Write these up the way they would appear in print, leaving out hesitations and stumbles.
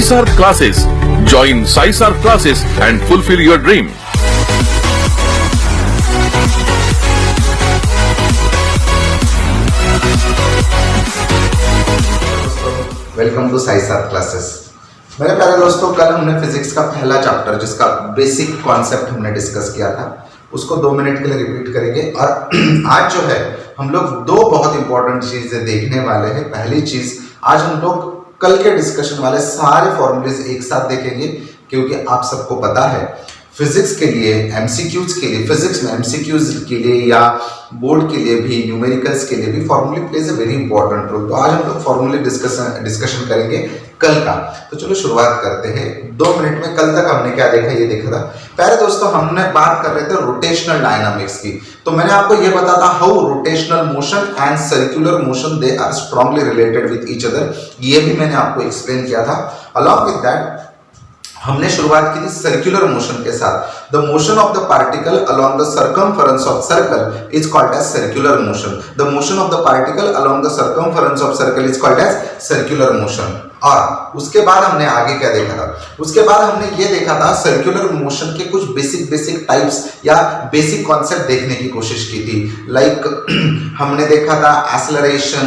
SR classes. Join SR classes and fulfill your dream. Welcome to SR classes. मेरे प्यारे दोस्तों, कल हमने फिजिक्स का पहला चैप्टर जिसका बेसिक कॉन्सेप्ट हमने डिस्कस किया था उसको 2 मिनट के लिए रिपीट करेंगे। और आज जो है हम लोग 2 बहुत इंपॉर्टेंट चीजें देखने वाले हैं। पहली चीज, आज हम लोग कल के डिस्कशन वाले सारे फॉर्मूलेज एक साथ देखेंगे, क्योंकि आप सबको पता है फिजिक्स के लिए एमसीक्यूज के लिए, फिजिक्स में एमसीक्यूज के लिए या बोर्ड के लिए भी, न्यूमेरिकल्स के लिए भी फॉर्मूले plays a very important role. तो आज हम लोग फॉर्मूले डिस्कशन करेंगे कल का। तो चलो शुरुआत करते हैं 2 मिनट में। कल तक हमने क्या देखा, ये देखा था। पहले दोस्तों हमने बात कर रहे थे रोटेशनल डायनामिक्स की। तो मैंने आपको ये बताया था how rotational motion and circular motion they are strongly related with each other. ये भी मैंने आपको एक्सप्लेन किया था। अलॉन्ग विद दैट हमने शुरुआत की थी सर्कुलर मोशन के साथ। The motion of the particle along the circumference of circle is called as circular motion. The motion of the particle along the circumference of circle is called as circular motion. और उसके बाद हमने आगे क्या देखा था? उसके बाद हमने ये देखा था सर्कुलर मोशन के कुछ बेसिक टाइप्स या बेसिक कॉन्सेप्ट देखने की कोशिश की थी। लाइक हमने देखा था एक्सेलरेशन,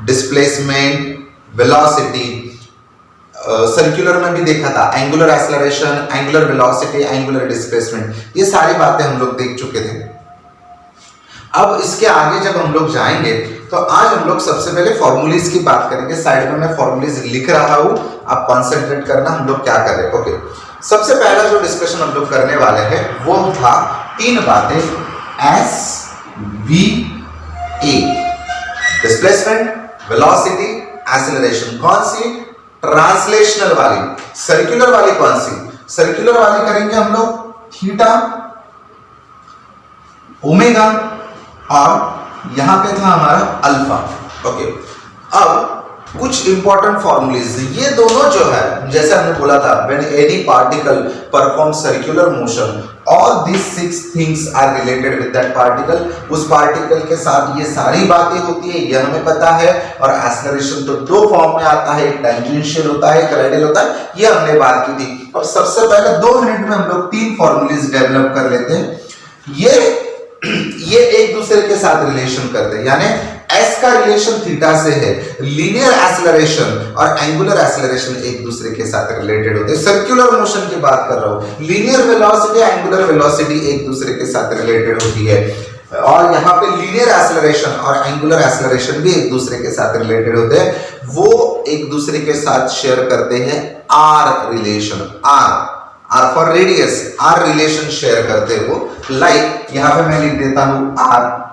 डिस्प्लेसमेंट, वेलोसिटी। सर्कुलर में भी देखा था angular acceleration, angular velocity, angular displacement. ये सारी बातें हम लोग देख चुके थे। अब इसके आगे जब हम लोग जाएंगे तो आज हम लोग सबसे पहले फॉर्मूलेज की बात करेंगे। साइड में मैं फॉर्मूलेज लिख रहा हूं, आप कंसंट्रेट करना हम लोग क्या कर रहे हैं। ओके, सबसे पहला जो डिस्कशन हम लोग करने वाले हैं वो था 3 बातें, S V A, displacement, velocity, acceleration. कौन सी? ट्रांसलेशनल वाली। सर्कुलर वाली कौन सी? सर्कुलर वाली करेंगे हम लोग थीटा, ओमेगा, और यहां पे था हमारा अल्फा। ओके, अब कुछ इंपॉर्टेंट फॉर्मूलेज, ये दोनों जो है जैसे हमने बोला था when any particle perform circular motion all this 6 things are related with that particle. उस पार्टिकल के साथ ये सारी बातें होती है, ये हमें पता है। और एक्सेलरेशन तो 2 फॉर्म में आता है, एक टेंजेंशियल होता है, एक रेडियल होता है, ये हमने बात की थी। अब सबसे पहले 2 मिनट में हम लोग 3 फॉर्मूलेज डेवलप कर लेते हैं। ये एक दूसरे के साथ रिलेशन करते हैं, यानी एस का रिलेशन थीटा से है। लीनियर एक्सेलरेशन और एंगुलर एक्सेलरेशन एक दूसरे के साथ रिलेटेड होते हैं। सर्कुलर मोशन की बात कर रहा हूं, लीनियर वेलोसिटी, एंगुलर वेलोसिटी एक दूसरे के साथ रिलेटेड होती है। और यहाँ पे लीनियर एक्सेलरेशन और एंगुलर एक्सेलरेशन भी एक दूसरे के साथ रिलेटेड होते हैं। वो एक दूसरे के साथ शेयर करते हैं R relation, R for radius, R relation share करते हो। लाइक यहाँ पे मैं लिख देता हूं आर,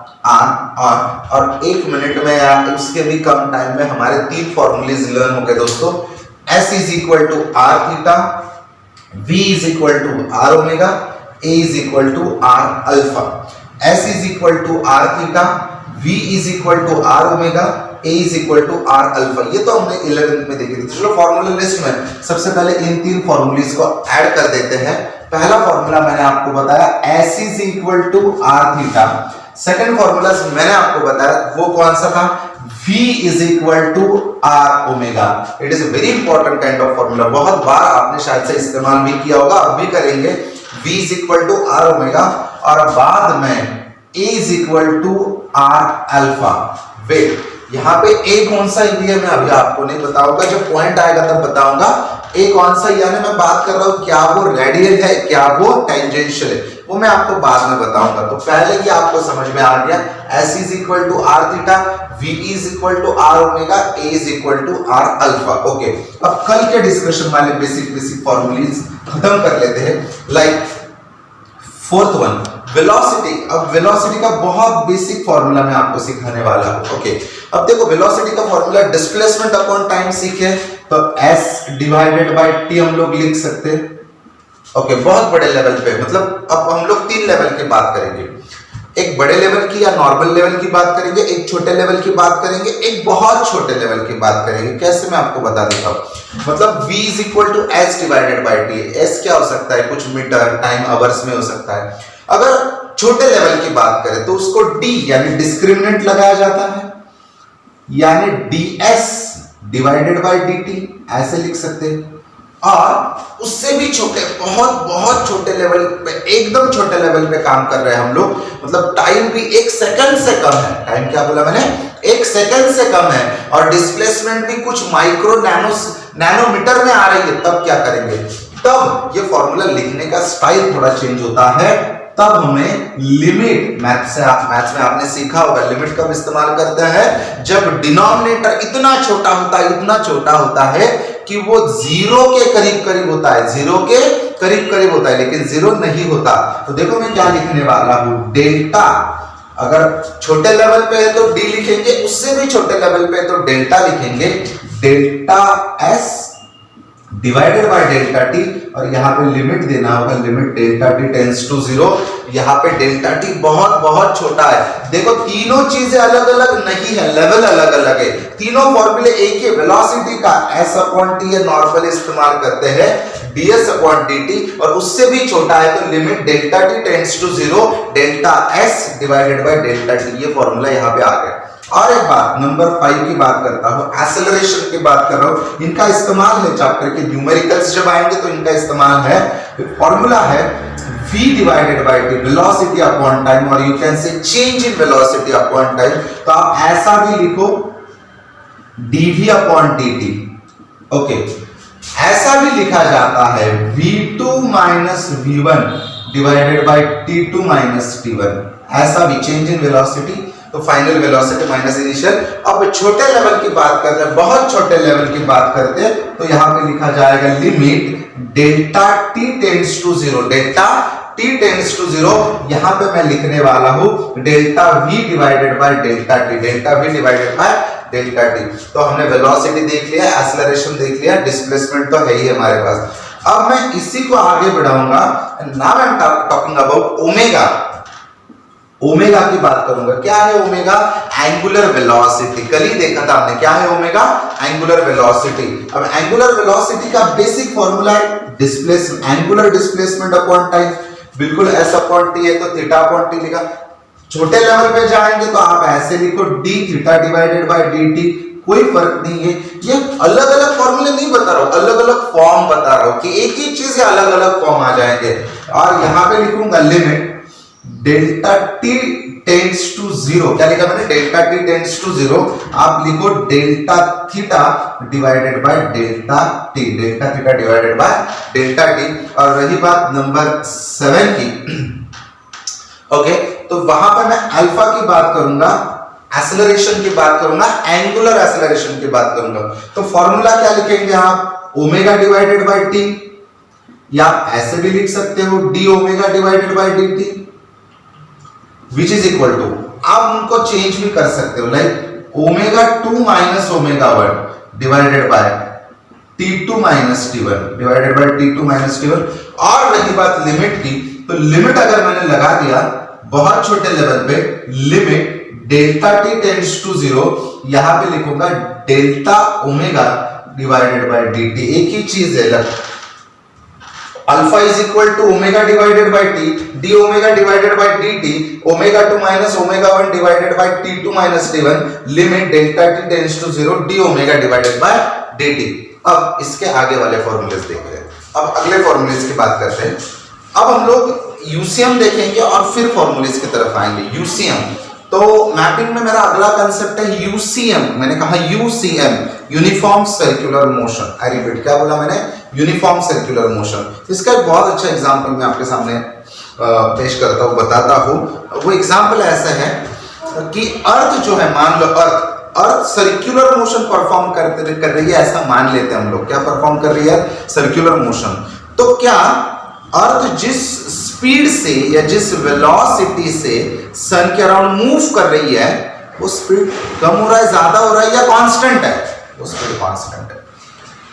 और 1 मिनट में या उसके भी कम टाइम में हमारे 3 फॉर्मूलेज लर्न हो गए दोस्तों। S is equal to R theta, V is equal to R omega, A is equal to R alpha. S is equal to R theta, V is equal to R omega, A is equal to R alpha. ये तो हमने 11th में देखी थी। चलो formula list में सबसे पहले इन 3 फॉर्मूलेज को ऐड कर देते हैं। पहला फॉर्मूला मैंने आपको बताया S is equal to R theta. Second formula मैंने आपको बताया वो कौन सा था? V is equal to R omega. It is a very important kind of formula, बहुत बार आपने शायद से इस्तेमाल भी किया होगा, अब भी करेंगे। V is equal to R omega और बाद में A is equal to R alpha. Wait, यहाँ पे A कौन सा एरिया में अभी आपको नहीं बताऊंगा, जब पॉइंट आएगा तब बताऊंगा A कौन सा। यानी मैं बात कर रहा हूं क्या वो रेडियल है, क्या वो टेंजेंशियल है, वो मैं आपको बाद में बताऊंगा। तो पहले ही आपको समझ में आ गया S is equal to R theta, V is equal to R omega, A is equal to R alpha. Okay, अब कल के डिस्कशन वाले बेसिक फॉर्मूलेज खत्म कर लेते हैं। Like 4th one, velocity. अब वेलोसिटी का बहुत बेसिक फॉर्मूला मैं आपको सिखाने वाला हूं। ओके, अब देखो वेलोसिटी का फॉर्मूला डिस्प्लेसमेंट अपॉन टाइम सीखे तो S डिवाइडेड बाय T हम लोग लिख सकते हैं। ओके, बहुत बड़े लेवल पे, मतलब अब हम लोग 3 लेवल की बात करेंगे। एक बड़े लेवल की या नॉर्मल लेवल की बात करेंगे, एक छोटे लेवल की बात करेंगे, एक बहुत छोटे लेवल की बात करेंगे। कैसे मैं आपको बता देता हूं। मतलब V is equal to S divided by T। S क्या हो सकता है? कुछ मीटर, टाइम, आवर्स में हो सकता है। अगर छोटे लेवल की बात करें तो उसको D यानी डिस्क्रिमिनेंट लगाया जाता है, यानी ds डिवाइडेड बाय dt ऐसे लिख सकते हैं। और उससे भी छोटे, बहुत बहुत छोटे लेवल पे, एकदम छोटे लेवल पे काम कर रहे हैं हम लोग। मतलब टाइम भी 1 सेकंड से कम है। टाइम क्या बोला मैंने? 1 सेकंड से कम है और डिस्प्लेसमेंट भी कुछ माइक्रो नैनोमीटर में आ रही है। तब क्या करेंगे? तब ये फॉर्मूला लिखने का स्टाइल थोड़ा चेंज होता है। तब हमें लिमिट, मैथ्स में आपने सीखा होगा लिमिट कब इस्तेमाल करते हैं? जब डिनोमिनेटर इतना छोटा होता है कि वो जीरो के करीब होता है, जीरो के करीब होता है, लेकिन जीरो नहीं होता। तो देखो मैं क्या लिखने वाला हूं, डेल्टा। अगर छोटे लेवल पे है तो डी लिखेंगे, उससे भी छोटे लेवल पे है तो डेल्टा लिखेंगे। Delta S divided by delta T, और यहाँ पे लिमिट देना होगा, limit delta T tends to 0। यहाँ पे डेल्टा टी बहुत बहुत छोटा है। देखो तीनों चीजें अलग अलग नहीं है, लेवल अलग अलग है। तीनों फॉर्मूले एक ही वेलोसिटी का s अपॉन टी ये नॉर्मल इस्तेमाल करते हैं, ds अपॉन dt, और उससे भी छोटा है तो limit delta T tends to 0 delta s divided by delta T. ये फॉर्मूला यहाँ पे आ गया। और एक बात नंबर 5 की बात करता हूं, एक्सेलरेशन की बात कर रहा हूं। इनका इस्तेमाल है चैप्टर के न्यूमेरिकल्स जब आएंगे तो इनका इस्तेमाल है। फॉर्मूला है v divided by t, velocity upon time, और you can say change in velocity upon time. तो आप ऐसा भी लिखो dv अपॉन dt। ओके, ऐसा भी लिखा जाता है v2 minus v1 divided by t2 minus t1। ऐसा भी चेंज इन वेलोसिटी, तो फाइनल वेलोसिटी माइनस इनिशियल। अब छोटे लेवल की बात करते हैं, बहुत छोटे लेवल की बात करते हैं, तो यहां पे लिखा जाएगा limit delta T tends to 0, delta T tends to 0। यहां पे मैं लिखने वाला हूं delta v divided by delta T, delta v divided by delta T. तो हमने वेलोसिटी देख लिया, एक्सेलरेशन देख लिया, डिस्प्लेसमेंट तो है ही हमारे पास। अब मैं इसी को आगे बढ़ाऊंगा। Now I am talking about omega. Omega की बात करूंगा। क्या है ओमेगा? Angular velocity. कल ही देखा था हमने, क्या है ओमेगा? Angular velocity. अब एंगुलर वेलोसिटी का बेसिक फॉर्मूला है एंगुलर डिस्प्लेसमेंट अपॉन टाइम। बिल्कुल s अपॉन t है तो थीटा अपॉन t लिखा। छोटे लेवल पे जाएंगे तो आप ऐसे लिखो d theta divided by dt। कोई फर्क नहीं है, ये अलग अलग फॉर्मूले नहीं बता रहा हूं, अलग अलग फॉर्म बता रहा हूं कि एक ही चीज अलग अलग फॉर्म आ जाएंगे। और यहां पे लिखूंगा limit delta t tends to 0। क्या लिखा मैंने? Delta t tends to 0। आप लिखो delta theta divided by delta t, delta theta divided by delta t। और रही बात नंबर 7 की, ओके, तो वहां पे मैं अल्फा की बात करूंगा, एक्सेलरेशन की बात करूंगा, एंगुलर एक्सेलरेशन की बात करूंगा। तो फॉर्मूला क्या लिखेंगे आप? ओमेगा डिवाइडेड बाय t, या ऐसे भी लिख सकते हो d omega divided by dt which is equal to, आप उनको चेंज भी कर सकते हो, like omega 2 minus omega 1 divided by t2 minus t1 divided by t2 minus t1। और रही बात लिमिट की, तो लिमिट अगर मैंने लगा दिया बहुत छोटे लेवल पे, limit delta t tends to 0, यहां पे लिखूंगा delta omega divided by dt। एक ही चीज है, alpha is equal to omega divided by T, D omega divided by dt, omega 2 minus omega 1 divided by t2 minus t1, limit delta t tends to 0, D omega divided by dt। अब इसके आगे वाले formulas देखते हैं। अब अगले formulas की बात करते हैं। अब हम लोग यूसीएम देखेंगे और फिर फॉर्मूलेस की तरफ आएंगे। यूसीएम, तो मैपिंग में मेरा अगला कंसेप्ट है यूसीएम। मैंने कहा UCM, uniform circular motion. I repeat, क्या बोला मैंने? Uniform circular motion. इसका एक बहुत अच्छा एग्जांपल मैं आपके सामने पेश करता हूँ, बताता हूँ। वो एग्जांपल ऐसा है कि अर्थ जो है, मान लो अर्थ सर्कुलर मोशन परफॉर्म कर रही है, ऐसा मान लेते हैं हम लोग। क्या परफॉर्म कर रही है? Circular motion. तो क्या अर्थ जिस स्पीड से या जिस वेलोसिटी से सन के अराउंड मूव कर रही है, वो स्पीड कम हो रहा है, ज्यादा हो रहा है, या कांस्टेंट है? वो स्पीड कांस्टेंट है।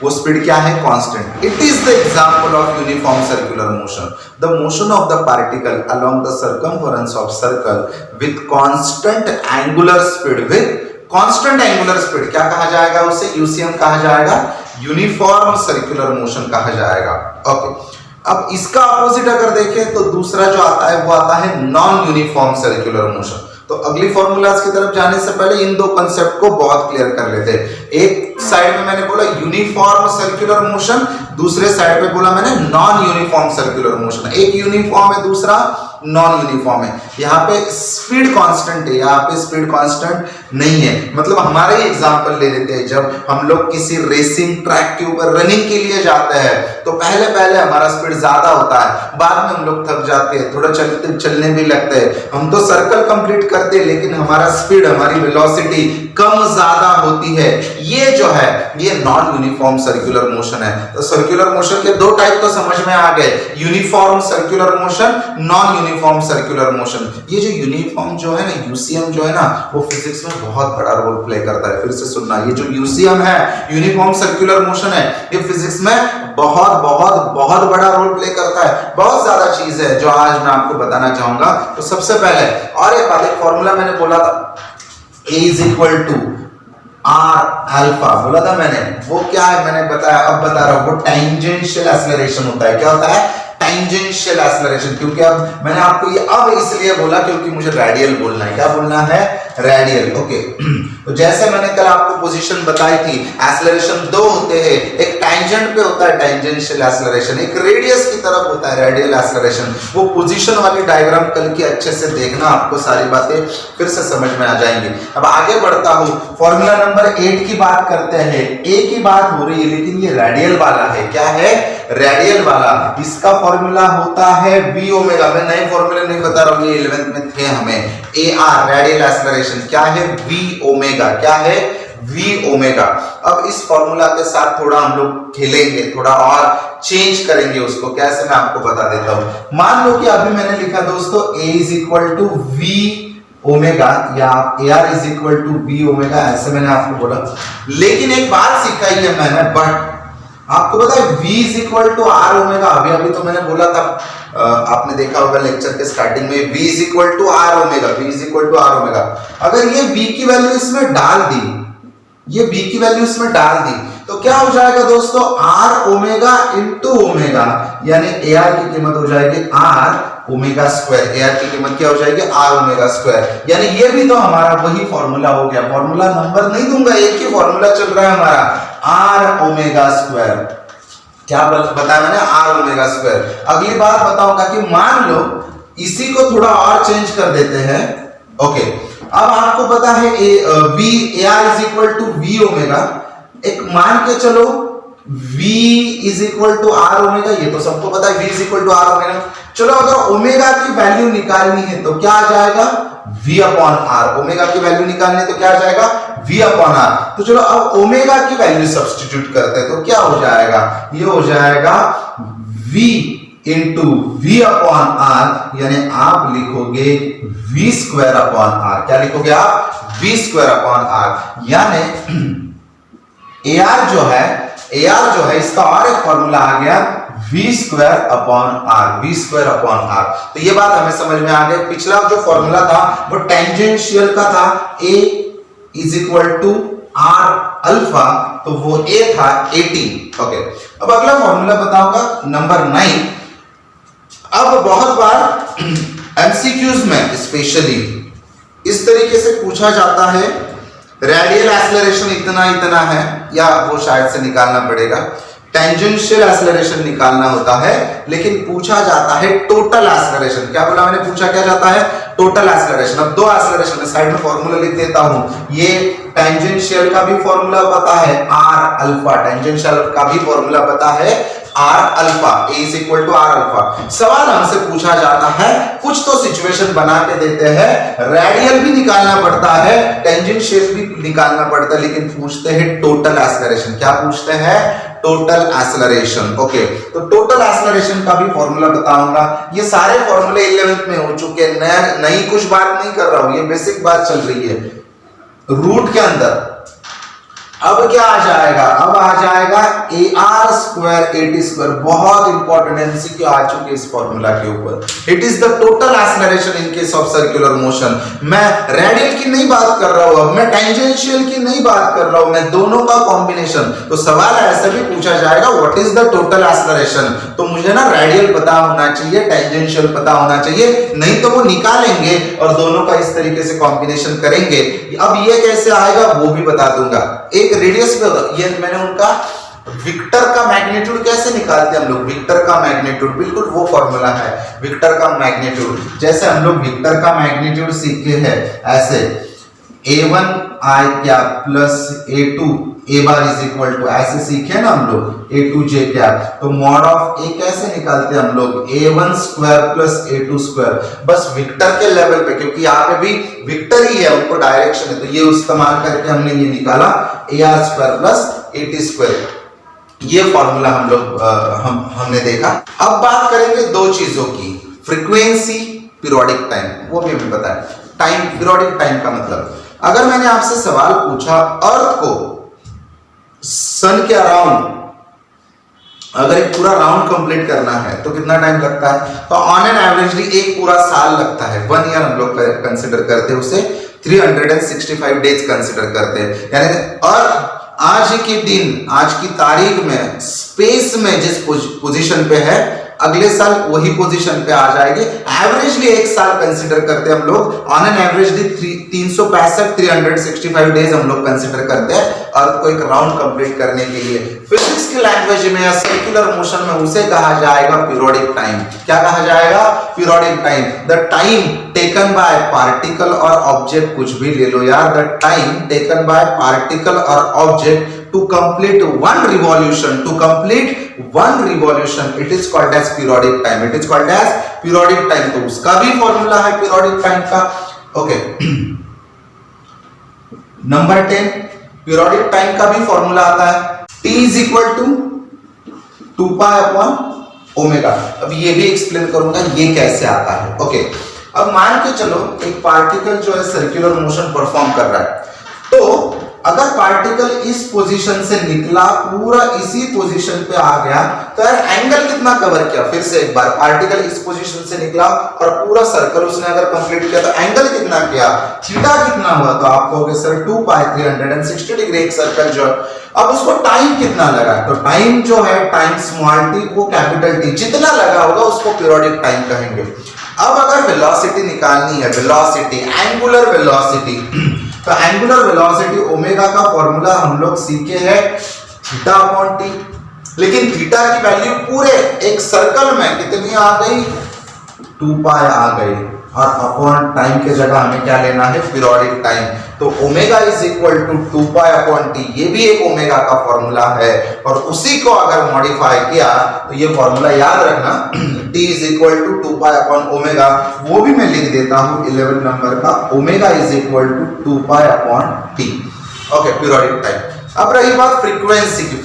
वो स्पीड क्या है? Constant. It is the example of uniform circular motion, the motion of the particle along the circumference of circle with constant angular speed. With constant angular speed क्या कहा जाएगा? उसे यूसीएम कहा जाएगा, यूनिफॉर्म सर्कुलर मोशन कहा जाएगा। Okay, अब इसका अपोजिट अगर देखें तो दूसरा जो आता है वो आता है नॉन यूनिफॉर्म सर्कुलर मोशन। तो अगली फॉर्मूलाज की तरफ जाने से पहले इन दो कंसेप्ट को बहुत क्लियर कर लेते हैं। एक साइड में मैंने बोला यूनिफॉर्म सर्कुलर मोशन, दूसरे साइड पे बोला मैंने नॉन यूनिफॉर्म सर्कुलर मोशन। एक यूनिफॉर्म है, दूसरा नॉन यूनिफॉर्म है। यहाँ पे स्पीड कांस्टेंट है, यहाँ पे स्पीड कांस्टेंट नहीं है। मतलब हमारा ही एग्जांपल ले लेते हैं, जब हम लोग किसी रेसिंग ट्रैक के ऊपर रनिंग के लिए जाते हैं तो पहले पहले हमारा स्पीड ज्यादा होता है, बाद में हम लोग थक जाते हैं, थोड़ा चलने भी लगते हैं। हम तो सर्कल कंप्लीट करते हैं लेकिन हमारा स्पीड, हमारी वेलोसिटी कम ज्यादा होती है। ये जो है ये नॉन यूनिफॉर्म सर्कुलर मोशन है। तो सर्कुलर मोशन के दो टाइप तो समझ में आ गए, uniform circular motion, non uniform circular motion. ये जो यूनिफॉर्म जो है ना, यूसीएम जो है ना, वो फिजिक्स में बहुत बड़ा रोल प्ले करता है। फिर से सुनना, ये जो यूसीएम है, यूनिफॉर्म सर्कुलर मोशन है, ये फिजिक्स में बहुत बहुत बहुत बड़ा रोल प्ले करता है। बहुत ज्यादा चीज है जो आज मैं आपको बताना चाहूंगा। तो सबसे पहले और एक बात, एक फॉर्मूला मैंने बोला था, A is equal to R alpha बोला था मैंने, वो क्या है मैंने बताया, अब बता रहा हूं, वो टेंजेंशियल एक्सेलरेशन होता है। क्या होता है? Tangential acceleration. क्योंकि अब मैंने आपको ये अब इसलिए बोला क्योंकि मुझे रेडियल बोलना है। क्या बोलना है? रेडियल। ओके, तो जैसे मैंने कल आपको पोजीशन बताई थी, एक्सेलरेशन दो होते हैं, एक टेंजेंट पे होता है टेंजेंशियल एक्सेलरेशन, एक रेडियस की तरफ होता है रेडियल एक्सेलरेशन। वो पोजीशन वाली डायग्राम कल की अच्छे से देखना, आपको सारी बातें फिर से समझ में आ जाएंगी। अब आगे बढ़ता हूं, फॉर्मूला नंबर 8 की बात करते हैं। ए की बात हो रही है लेकिन ये रेडियल वाला है। क्या है? रेडियल वाला। इसका फॉर्मूला होता है बी ओमेगा। मैं नए फॉर्मूले नहीं बता रहा हूं, ये 11th में थे हमें। ए आर रेडियल एक्सेलरेशन क्या है? V omega. क्या है? V omega. अब इस फॉर्मूला के साथ थोड़ा हम लोग खेलेंगे, थोड़ा और चेंज करेंगे उसको। कैसे मैं आपको बता देता हूं। मान लो कि अभी मैंने लिखा दोस्तों A is equal to V omega या A R is equal to B omega, ऐसे मैंने आपको बोला। लेकिन एक बात सिखाई है मैंने, बट आपको पता है v is equal to R omega. अभी तो मैंने बोला था, आपने देखा होगा लेक्चर के स्टार्टिंग में, v is equal to R omega, v is equal to R omega. अगर ये v की वैल्यू इसमें डाल दी, ये v की वैल्यू इसमें डाल दी, तो क्या हो जाएगा दोस्तों? r ओमेगा इंटू ओमेगा, यानी ar की कीमत हो जाएगी r ओमेगा स्क्वायर। ar की कीमत क्या हो जाएगी? r omega square. यानी ये भी तो हमारा वही फॉर्मूला हो गया। फॉर्मूला नंबर नहीं दूंगा, एक ही फॉर्मूला चल रहा है हमारा, r ओमेगा स्क्वायर। क्या बताया मैंने? r omega square. अगली बात बताऊंगा कि मान लो इसी को थोड़ा और चेंज कर देते हैं। ओके, अब आपको पता है v ar is equal to v omega. एक मान के चलो v is equal to r omega, ये तो सबको पता है v is equal to r omega. चलो अगर ओमेगा की वैल्यू निकालनी है तो क्या आ जाएगा? v upon r। ओमेगा की वैल्यू निकालनी है तो क्या आ जाएगा? v upon r। तो चलो अब ओमेगा की वैल्यू सब्स्टिट्यूट करते हैं तो क्या हो जाएगा? ये हो जाएगा v into V upon R, यानी आप लिखोगे v स्क्वायर अपॉन r। क्या लिखोगे आप? v square upon r। यानी AR जो है इसका और एक फॉर्मूला आ गया v square upon r, v square upon r। तो ये बात हमें समझ में आ गई। पिछला जो फॉर्मूला था वो टेंजेंशियल का था, a is equal to r alpha, तो वो a था 18। ओके, अब अगला फॉर्मूला बताऊंगा नंबर 9। अब बहुत बार एमसीक्यूज में स्पेशली इस तरीके से पूछा जाता है, रेडियल एक्सेलरेशन इतना इतना है, या वो शायद से निकालना पड़ेगा, टेंजेंशियल एक्सेलरेशन निकालना होता है, लेकिन पूछा जाता है टोटल एक्सेलरेशन। क्या बोला मैंने? पूछा क्या जाता है? Total acceleration. अब दो एक्सेलरेशन है, साइड में फॉर्मूला लिख देता हूं। ये टेंजेंशियल का भी फॉर्मूला पता है आर अल्फा, टेंजेंशियल का भी फॉर्मूला पता है R alpha, A is equal to R alpha. सवाल हमसे पूछा जाता है, कुछ तो सिचुएशन बना के देते हैं, रेडियल भी निकालना पड़ता है, टेंजेंशियल भी निकालना पड़ता है, लेकिन पूछते हैं टोटल एक्सेलरेशन। क्या पूछते हैं? Total acceleration. ओके, तो टोटल एक्सेलरेशन का भी फॉर्मूला बताऊंगा। ये सारे फॉर्मूले 11th में हो चुके हैं, नई कुछ बात नहीं कर रहा हूं, ये बेसिक बात चल रही है। रूट के अंदर अब क्या आ जाएगा, अब आ जाएगा AR स्क्वायर AT स्क्वायर। बहुत इंपॉर्टेंट एमसीक्यू आ चुके हैं इस फॉर्मूला के ऊपर। It is the total acceleration in case of circular motion. मैं रेडियल की नहीं बात कर रहा हूं, अब मैं टेंजेंशियल की नहीं बात कर रहा हूं, मैं दोनों का कॉम्बिनेशन। तो सवाल ऐसा भी पूछा जाएगा what is the total acceleration, तो मुझे ना रेडियल पता होना चाहिए, टेंजेंशियल पता होना चाहिए, नहीं तो वो निकालेंगे और दोनों का इस तरीके से कॉम्बिनेशन करेंगे। अब ये कैसे आएगा वो भी बता दूंगा। एक रेडियस पे होगा, ये मैंने उनका विक्टर का मैग्नीट्यूड कैसे निकालते हैं हम लोग, विक्टर का मैग्नीट्यूड बिल्कुल वो फॉर्मूला है विक्टर का मैग्नीट्यूड। जैसे हम लोग विक्टर का मैग्नीट्यूड सीखे हैं ऐसे A1 I क्या plus A2 A bar is equal to, ऐसे सीखे ना हम लोग A2 J क्या। तो मॉड ऑफ A कैसे निकालते हैं हम लोग, A1 square plus A2 square. बस विक्टर के लेवल पे, क्योंकि यहाँ पे भी विक्टर ही है, उनको डायरेक्शन है, तो ये इस्तेमाल करके हमने ये निकाला AR square plus AT square. ये फॉर्मूला हम लोग हमने देखा। अब बात करेंगे दो चीजों की, फ्रीक्वेंसी, पीरियोडिक टाइम, वो भी हमें पता है। टाइम, पीरियोडिक टाइम का मतलब, अगर मैंने आपसे सवाल पूछा अर्थ को सन के अराउंड अगर एक पूरा राउंड कंप्लीट करना है तो कितना टाइम लगता है, तो ऑन एन एवरेजली एक पूरा साल लगता है। 1 ईयर हम लोग कंसिडर करते हैं, उसे 365 डेज कंसिडर करते हैं। यानी अर्थ आज के दिन, आज की तारीख में स्पेस में जिस पोजीशन पे है, अगले साल वही पोजीशन पे आ जाएगी। एवरेजली एक साल कंसिडर करते हैं हम लोग, ऑन एन एवरेजली 365 डेज हम लोग कंसिडर करते हैं अर्थ को एक राउंड कंप्लीट करने के लिए। फिजिक्स की लैंग्वेज में या सर्कुलर मोशन में उसे कहा जाएगा पीरियोडिक टाइम। क्या कहा जाएगा, periodic time. The time taken by particle और ऑब्जेक्ट, कुछ भी ले लो यार, the time taken by particle और object to complete one revolution, it is called as periodic time, it is called as periodic time। तो उसका भी फॉर्मूला है periodic time का। ओके, नंबर 10, periodic time का भी फॉर्मूला आता है T is equal to 2 pi upon omega. अब ये भी एक्सप्लेन करूंगा ये कैसे आता है। ओके, अब मान के चलो एक पार्टिकल जो है सर्कुलर मोशन परफॉर्म कर रहा है, तो अगर पार्टिकल इस पोजीशन से निकला पूरा इसी पोजीशन पे आ गया, तो यार एंगल कितना कवर किया, फिर से एक बार पार्टिकल इस पोजीशन से निकला और पूरा सर्कल उसने अगर कंप्लीट किया तो एंगल कितना किया, थीटा कितना हुआ, तो आप कहोगे सर 2 पाई 360 डिग्री एक सर्कल जो। अब उसको टाइम कितना लगा, तो टाइम जो है टाइम स्मॉल टी वो कैपिटल टी, जितना लगा होगा उसको पीरियोडिक टाइम कहेंगे। अब अगर वेलोसिटी निकालनी है, वेलोसिटी, एंगुलर वेलोसिटी, तो एंगुलर वेलोसिटी ओमेगा का फॉर्मूला हम लोग सीखे हैं थीटा अपॉन टी। लेकिन थीटा की वैल्यू पूरे एक सर्कल में कितनी आ गई, 2 पाई आ गई, और अपॉन टाइम के जगह हमें क्या लेना है, पीरियोडिक टाइम। तो omega is equal to 2 pi upon T, ये भी एक ओमेगा का फॉर्मूला है, और उसी को अगर मॉडिफाई किया तो ये फॉर्मूला याद रखना, T is equal to 2 pi upon omega, वो भी मैं लिख देता हूं 11 नंबर का, omega is equal to 2 pi upon T. Okay, periodic time. अब रही बात फ्रीक्वेंसी की,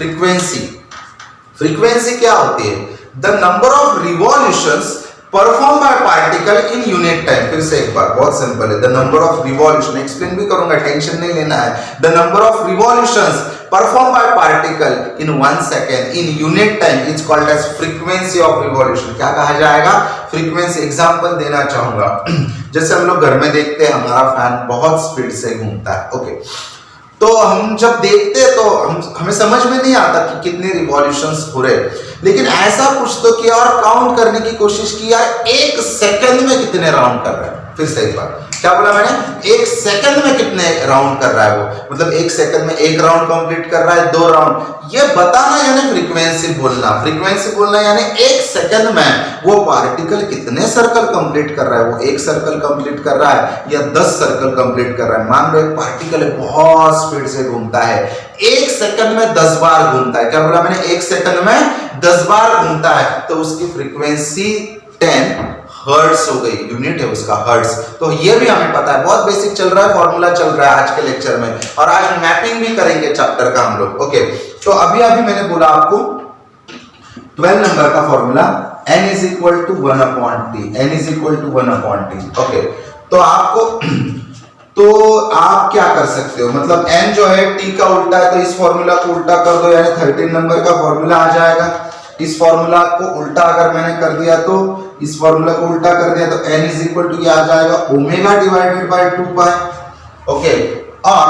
फ्रीक्वेंसी क्या होती है, the number of revolutions perform by particle in unit time. फिर से एक बार, बहुत सिंपल है, the number of revolution, explain भी करूंगा, टेंशन नहीं लेना है। The number of revolutions perform by particle in 1 second in unit time is called as frequency of revolution. क्या कहा जाएगा, फ्रीक्वेंसी। एग्जांपल देना चाहूंगा, जैसे हम लोग घर में देखते हैं हमारा फैन बहुत स्पीड से घूमता है। ओके, तो हम जब देखते हैं तो हमें समझ में नहीं आता कि कितने रिवॉल्यूशंस हो रहे, लेकिन ऐसा कुछ तो किया और काउंट करने की कोशिश किया, 1 सेकंड में कितने राउंड कर रहा है। फिर से एक बार, क्या बोला मैंने, 1 सेकंड में कितने राउंड कर रहा है वो, मतलब 1 सेकंड में 1 राउंड कंप्लीट कर रहा है, 2 राउंड, ये बताना यानी फ्रीक्वेंसी बोलना। फ्रीक्वेंसी बोलना यानी 1 सेकंड में वो पार्टिकल कितने सर्कल कंप्लीट कर रहा है, वो 1 सर्कल कंप्लीट कर रहा है या 10 सर्कल कंप्लीट कर रहा है। मान लो एक पार्टिकल बहुत स्पीड से घूमता है, 1 सेकंड में 10 बार घूमता है। क्या बोला मैंने, 1 सेकंड में 10 बार घूमता है, तो उसकी फ्रीक्वेंसी 10 हर्ट्ज हो गई, यूनिट है उसका हर्ट्ज। तो ये भी हमें पता है, बहुत बेसिक चल रहा है, फॉर्मूला चल रहा है आज के लेक्चर में, और आज मैपिंग भी करेंगे चैप्टर का हम लोग। ओके, तो अभी मैंने बोला आपको 12 नंबर का formula, n is equal to 1 upon T, n is equal to 1 upon T. Okay, तो आपको तो आप क्या कर सकते हो, मतलब n जो है t का उल्टा है तो इस फॉर्मूला को उल्टा कर दो, यानी 13 नंबर का फॉर्मूला आ जाएगा। इस फॉर्मूला को उल्टा अगर मैंने कर दिया तो इस फॉर्मूला को उल्टा कर दिया तो n इज इक्वल टू आ जाएगा ओमेगा डिवाइडेड बाय 2 पाई। ओके, और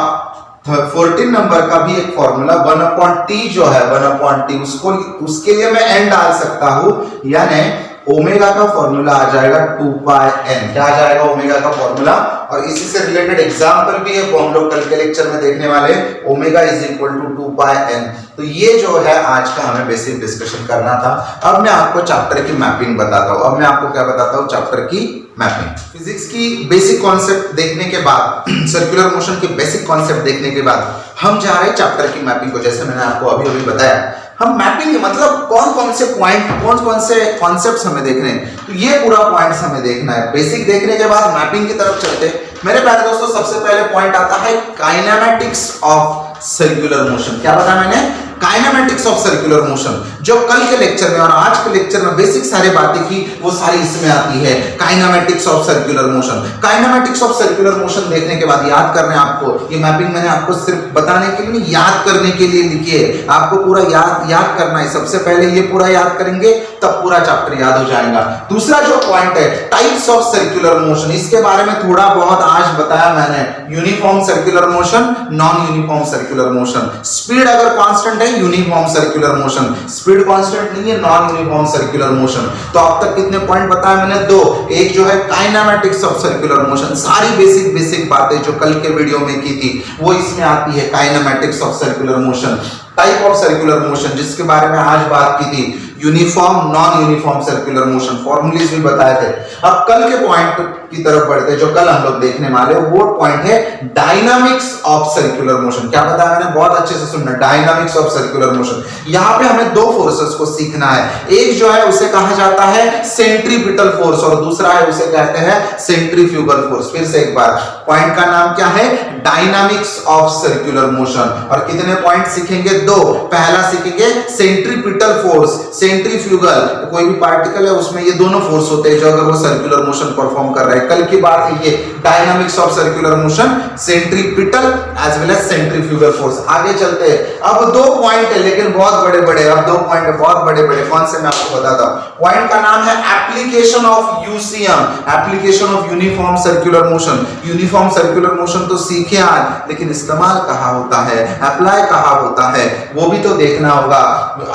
14 नंबर का भी एक फॉर्मूला 1/t जो है 1/t, उसको उसके लिए मैं n डाल सकता हूं, यानी ओमेगा का फॉर्मूला आ जाएगा 2 पाई n। क्या आ जाएगा ओमेगा का फॉर्मूला, और इसी से रिलेटेड एग्जांपल भी है वो हम लोग कल के लेक्चर में देखने वाले, omega is equal to 2 pi n। तो ये जो है आज का हमें बेसिक डिस्कशन करना था। अब मैं आपको चैप्टर की मैपिंग बताता हूं। अब मैं आपको क्या बताता हूं, चैप्टर की मैपिंग। फिजिक्स की बेसिक कॉन्सेप्ट देखने के बाद, सर्कुलर मोशन के बेसिक कॉन्सेप्ट देखने के बाद हम जा रहे हैं चैप्टर की मैपिंग को। जैसे मैंने आपको अभी अभी बताया, हम मैपिंग मतलब कौन से पॉइंट, कौन से कॉन्सेप्ट्स हमें देखने हैं, तो ये पूरा पॉइंट्स हमें देखना है। बेसिक देखने के बाद मैपिंग की तरफ चलते हैं। मेरे प्यारे दोस्तों, सबसे पहले पॉइंट आता है काइनेमैटिक्स ऑफ सर्कुलर मोशन। क्या बताया मैंने, काइनेमैटिक्स ऑफ सर्कुलर मोशन। जो कल के लेक्चर में और आज के लेक्चर में बेसिक सारी बातें की, वो सारी इसमें आती है, kinematics of circular motion. Kinematics of circular motion देखने के बाद याद करना है आपको, ये मैपिंग मैंने आपको सिर्फ बताने के लिए नहीं, याद करने के लिए लिखी है। आपको पूरा याद करना है। सबसे पहले ये पूरा याद करेंगे तब पूरा चैप्टर याद हो जाएगा। दूसरा जो पॉइंट है, टाइप्स ऑफ सर्कुलर मोशन, इसके बारे में थोड़ा बहुत आज बताया मैंने। Uniform circular motion, non uniform circular motion. Speed अगर कांस्टेंट है uniform circular motion, speed constant नहीं है नॉन यूनिफॉर्म सर्कुलर मोशन। तो अब तक कितने पॉइंट बताए मैंने, 2। एक जो है काइनेमैटिक्स ऑफ सर्कुलर मोशन, सारी बेसिक बातें जो कल के वीडियो में की थी वो इसमें आती है, kinematics of circular motion. Type of circular motion जिसके बारे में आज बात की थी, uniform, non uniform circular motion, formulas भी बताए थे। अब कल के पॉइंट की तरफ बढ़ते हैं, जो कल हम लोग देखने वाले वो पॉइंट है डायनामिक्स ऑफ सर्कुलर मोशन। क्या बताया मैंने, बहुत अच्छे से सुनना, डायनामिक्स ऑफ सर्कुलर मोशन। यहाँ पे हमें 2 फोर्सेस को सीखना है। एक जो है उसे कहा जाता है सेंट्रीपिटल फोर्स और दूसरा है उसे कहते हैं सेंट्रीफ्यूगल फोर्स। फिर से एक बार, पॉइंट का नाम क्या है, डायनामिक्स ऑफ सर्कुलर मोशन। और कितने पॉइंट सीखेंगे, 2। पहला सीखेंगे सेंट्रीपिटल फोर्स, सेंट्रीफ्यूगल, कोई भी पार्टिकल है उसमें ये दोनों फोर्स होते हैं जो अगर वो सर्कुलर मोशन परफॉर्म कर रहा है। कल की बात है ये dynamics of circular motion, centripetal as well as centrifugal force. आगे चलते हैं। अब 2 पॉइंट है लेकिन बहुत बड़े-बड़े, अब 2 पॉइंट है बहुत बड़े-बड़े। कौन से मैं आपको बताता हूं। पॉइंट का नाम है application of UCM, application of uniform circular motion. Uniform circular motion तो सीखे आज, लेकिन इस्तेमाल कहां होता है, अप्लाई कहां होता है, वो भी तो देखना होगा।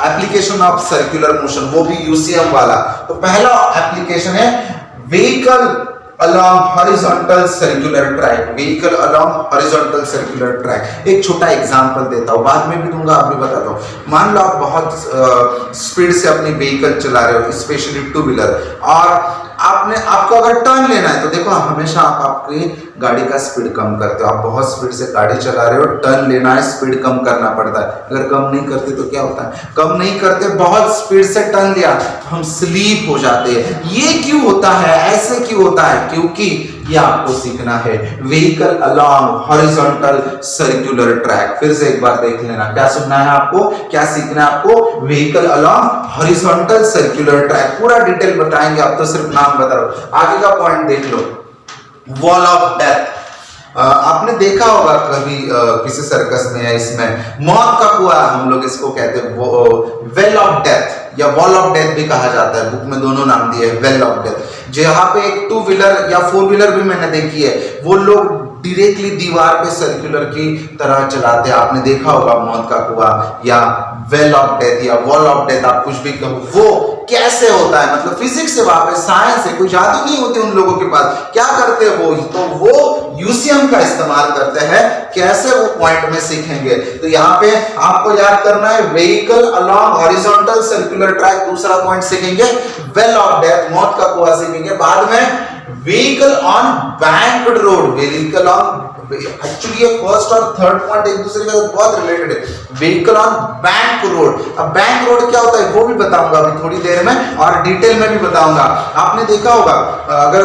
एप्लीकेशन ऑफ सर्कुलर मोशन, वो भी यूसीएम वाला। तो पहला एप्लीकेशन है vehicle along horizontal circular track, vehicle along horizontal circular track। एक छोटा एग्जांपल देता हूँ, बाद में भी दूंगा, आप भी बताता हूँ। मान लो आप बहुत स्पीड से अपनी व्हीकल चला रहे हो, स्पेशली 2 व्हीलर, और आपको अगर टर्न लेना है तो देखो हमेशा आप आपकी गाड़ी का स्पीड कम करते हो। आप बहुत स्पीड से गाड़ी चला रहे हो, टर्न लेना है, स्पीड कम करना पड़ता है। अगर कम नहीं करते तो क्या होता है, कम नहीं करते, बहुत स्पीड से टर्न लिया, हम स्लीप हो जाते हैं। ये क्यों होता है, ऐसे क्यों होता है, क्योंकि ये आपको सीखना है vehicle along horizontal circular track. फिर से एक बार देख लेना, क्या सुनना है आपको, क्या सीखना है आपको, vehicle along horizontal circular track. पूरा डिटेल बताएंगे, अब तो सिर्फ नाम बता रहा हूं। आगे का पॉइंट देख लो, वॉल ऑफ डेथ। आपने देखा होगा कभी किसी सर्कस में या इसमें मौत का कुआं, हम लोग इसको कहते हैं वेल ऑफ डेथ या वॉल ऑफ डेथ भी कहा जाता है। बुक में दोनों नाम दिए हैं, वेल ऑफ डेथ। जहां पे एक 2 व्हीलर या 4 व्हीलर भी मैंने देखी है, वो लोग डायरेक्टली दीवार पे सर्कुलर की तरह चलाते हैं। आपने देखा होगा मौत का कुआं या वेल ऑफ डेथ या वॉल ऑफ डेथ, आप कुछ भी कहो। वो कैसे होता है, मतलब फिजिक्स से वहां पे साइंस है, कोई जादू नहीं होती उन लोगों के पास। क्या करते हैं वो, तो वो यूसीएम का इस्तेमाल करते हैं। कैसे, वो पॉइंट में सीखेंगे। तो यहाँ पे आपको याद करना है vehicle along horizontal circular track. दूसरा पॉइंट सीखेंगे वेल ऑफ डेथ, मौत का कुआं सीखेंगे। बाद में vehicle on banked road, vehicle on, actually ये फर्स्ट और थर्ड पॉइंट एक दूसरे के साथ बहुत रिलेटेड है। Vehicle on bank road. अब बैंक रोड क्या होता है वो भी बताऊंगा अभी थोड़ी देर में, और डिटेल में भी बताऊंगा। आपने देखा होगा, अगर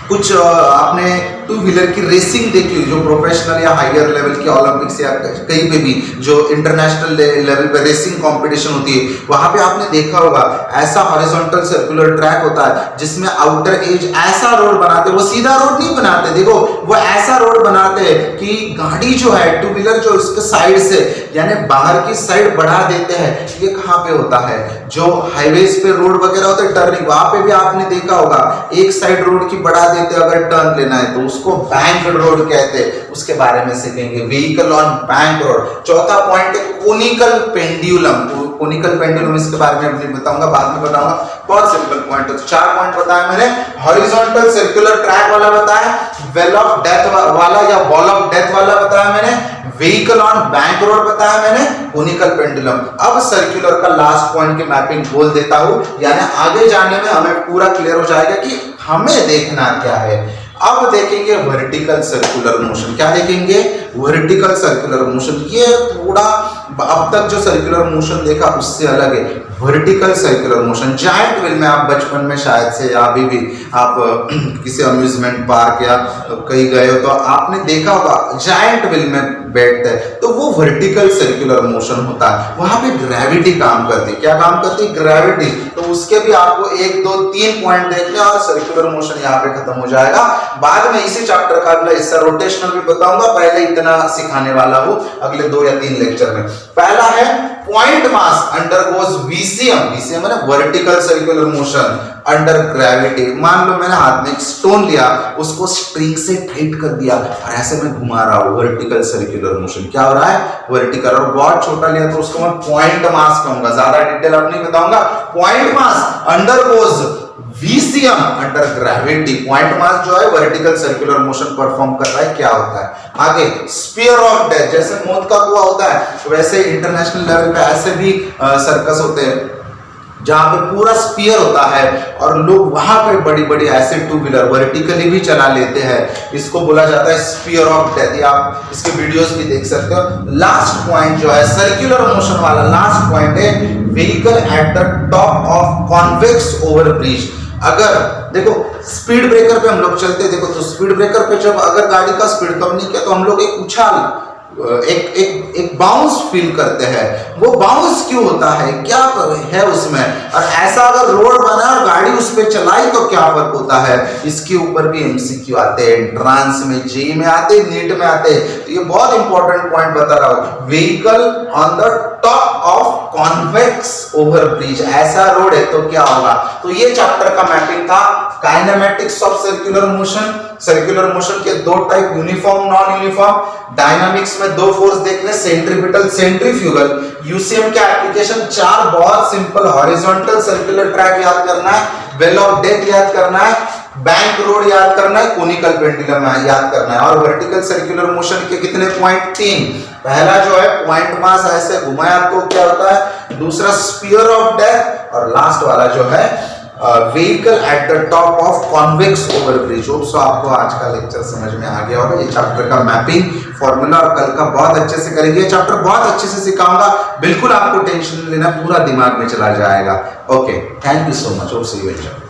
कुछ आपने टू व्हीलर की रेसिंग देखी हुई, जो प्रोफेशनल या हायर लेवल की ओलंपिक्स या कहीं पे भी जो इंटरनेशनल लेवल पे रेसिंग कंपटीशन होती है, वहां पे आपने देखा होगा ऐसा हॉरिजॉन्टल सर्कुलर ट्रैक होता है जिसमें आउटर एज ऐसा रोड बनाते, वो सीधा रोड नहीं बनाते, देखो वो ऐसा रोड बनाते हैं कि गाड़ी जो है टू व्हीलर जो उसके साइड से यानी बाहर की साइड बढ़ा देते हैं। ये कहाँ पे होता है, जो हाईवेज पे रोड वगैरह होते हैं टर्निंग, वहां पे भी आपने देखा होगा एक साइड रोड की बढ़ा देते हैं, अगर टर्न लेना है तो उसको बैंक रोड कहते हैं, उसके बारे में सीखेंगे, व्हीकल ऑन बैंक रोड। चौथा पॉइंट है कोनिकल पेंडुलम। कोनिकल पेंडुलम इसके बारे में अभी बताऊंगा, बाद में बताऊंगा, बहुत सिंपल पॉइंट है। तो 4 पॉइंट बताया मैंने, हॉरिजॉन्टल सर्कुलर ट्रैक वाला बताया, वेल ऑफ डेथ वाला या वॉल ऑफ डेथ वाला बताया मैंने, व्हीकल ऑन बैंक रोड बताया मैंने, कोनिकल पेंडुलम। अब सर्कुलर का लास्ट पॉइंट की मैपिंग बोल देता हूं, यानी आगे जाने में हमें पूरा क्लियर हो जाएगा कि हमें देखना क्या है। अब देखेंगे वर्टिकल सर्कुलर मोशन। क्या देखेंगे? Vertical circular motion. ये थोड़ा अब तक जो सर्कुलर मोशन देखा उससे अलग है, vertical circular motion. Giant wheel में आप बचपन में शायद से या अभी भी आप किसी अम्यूजमेंट पार्क या कहीं गए हो तो आपने देखा होगा जायंट व्हील में बैठते हैं, तो वो वर्टिकल सर्कुलर मोशन होता है। वहां पे ग्रेविटी काम करती है। क्या काम करती है? ग्रेविटी। तो उसके भी आपको 1 2 3 पॉइंट देखने और सर्कुलर मोशन यहाँ पे खत्म हो जाएगा। बाद में इसी चैप्टर का अगला हिस्सा रोटेशनल भी बताऊंगा, पहले इतना सिखाने वाला हूँ अगले 2 या 3 लेक्चर में। पहला है point mass undergoes VCM. VCM है ना, vertical circular motion under gravity. मान लो मैंने हाथ में एक स्टोन लिया, उसको स्ट्रिंग से टाइट कर दिया और ऐसे मैं घुमा रहा हूं, वर्टिकल सर्कुलर मोशन। क्या हो रहा है? वर्टिकल। और बहुत छोटा लिया तो उसको मैं पॉइंट मास कहूंगा, ज्यादा डिटेल अब नहीं बताऊंगा। Point mass undergoes VCM under gravity. Point mass जो है वर्टिकल सर्कुलर मोशन परफॉर्म कर रहा है। क्या होता है आगे? Sphere of death. जैसे मौत का कुआं होता है वैसे इंटरनेशनल लेवल पे ऐसे भी सर्कस होते हैं जहां पे पूरा स्पीयर होता है और लोग वहां पे बड़ी बड़ी ऐसे टू व्हीलर वर्टिकली भी चला लेते हैं। इसको बोला जाता है स्पीयर ऑफ डेथ। आप इसके वीडियोस भी देख सकते हो। लास्ट पॉइंट जो है सर्कुलर मोशन वाला लास्ट पॉइंट है vehicle at the top of convex over bridge. अगर देखो स्पीड ब्रेकर पे हम लोग चलते, देखो तो स्पीड ब्रेकर पे जब अगर गाड़ी का स्पीड कम नहीं किया तो हम लोग एक उछाल एक बाउंस फील करते हैं। वो बाउंस क्यों होता है? क्या है उसमें? और ऐसा अगर रोड बना और गाड़ी उस पे चलाई तो क्या फर्क होता है? इसके ऊपर भी एमसीक्यू आते हैं, एंट्रांस में, जेई में आते, नीट में आते हैं। तो ये बहुत इंपॉर्टेंट पॉइंट बता रहा हूं। Vehicle on the top of convex over bridge. ऐसा रोड है तो क्या होगा? तो ये चैप्टर का मैपिंग था kinematics of circular motion. Circular motion के 2 type, uniform non uniform. Dynamics में 2 फोर्स देखने, सेंट्रीपिटल सेंट्रीफ्यूगल। यूसीएम के एप्लीकेशन 4 बहुत सिंपल। हॉरिजॉन्टल सर्कुलर ट्रैक याद करना है, वेल ऑफ डेथ याद करना है, बैंक रोड याद करना है, कोनिकल पेंडुलम याद करना है। और वर्टिकल सर्कुलर मोशन के कितने पॉइंट? 3। पहला जो है पॉइंट मास ऐसे घुमाया तो क्या होता है, दूसरा स्पीयर ऑफ डेथ, और लास्ट वाला जो है vehicle at the top of convex over bridge. So आपको आज का लेक्चर समझ में आ गया होगा। ये चैप्टर का मैपिंग फॉर्मूला और कल का बहुत अच्छे से करेंगे। ये चैप्टर बहुत अच्छे से सिखाऊंगा, बिल्कुल आपको टेंशन लेना, पूरा दिमाग में चला जाएगा। Okay, thank you so much. See you.